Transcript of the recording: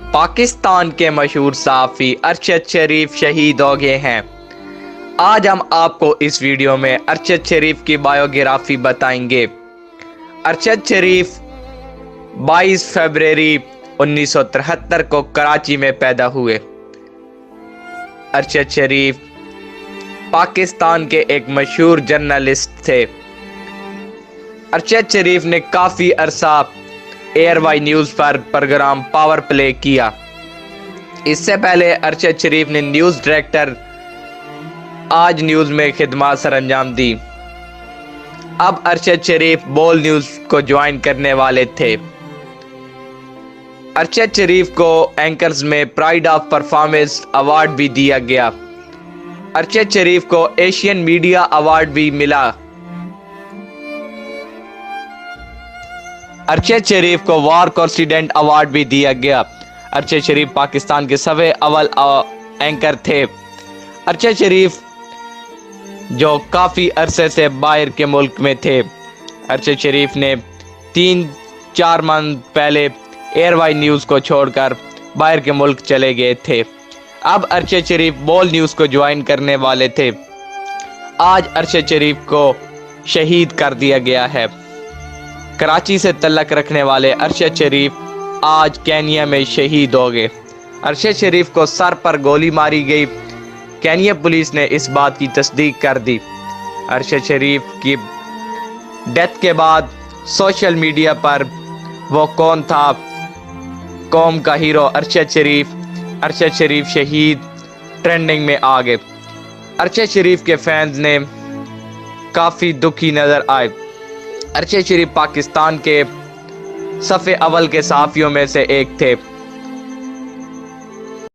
پاکستان کے مشہور صحافی ارشد شریف شہید ہو گئے ہیں۔ آج ہم آپ کو اس ویڈیو میں ارشد شریف کی بایوگرافی بتائیں گے۔ ارشد شریف 22 فروری 1973 کو کراچی میں پیدا ہوئے۔ ارشد شریف پاکستان کے ایک مشہور جرنلسٹ تھے۔ ارشد شریف نے کافی عرصہ ایئر وائی نیوز پر پروگرام پاور پلے کیا۔ اس سے پہلے ارشد شریف نے نیوز ڈائریکٹر آج نیوز میں خدمات سر انجام دی۔ اب ارشد شریف بول نیوز کو جوائن کرنے والے تھے۔ ارشد شریف کو اینکرز میں پرائیڈ آف پرفارمنس ایوارڈ بھی دیا گیا۔ ارشد شریف کو ایشین میڈیا ایوارڈ بھی ملا۔ ارشد شریف کو وار کورسپونڈنٹ ایوارڈ بھی دیا گیا۔ ارشد شریف پاکستان کے سب سے اول اینکر تھے۔ ارشد شریف جو کافی عرصے سے باہر کے ملک میں تھے۔ ارشد شریف نے 3-4 ماہ پہلے ایئر وائی نیوز کو چھوڑ کر باہر کے ملک چلے گئے تھے۔ اب ارشد شریف بول نیوز کو جوائن کرنے والے تھے۔ آج ارشد شریف کو شہید کر دیا گیا ہے۔ کراچی سے تعلق رکھنے والے ارشد شریف آج کینیا میں شہید ہو گئے۔ ارشد شریف کو سر پر گولی ماری گئی۔ کینیا پولیس نے اس بات کی تصدیق کر دی۔ ارشد شریف کی ڈیتھ کے بعد سوشل میڈیا پر وہ کون تھا، قوم کا ہیرو ارشد شریف شہید ٹرینڈنگ میں آ گئے۔ ارشد شریف کے فینز نے کافی دکھی نظر آئے۔ ارشد شریف پاکستان کے صف اول کے صحافیوں میں سے ایک تھے۔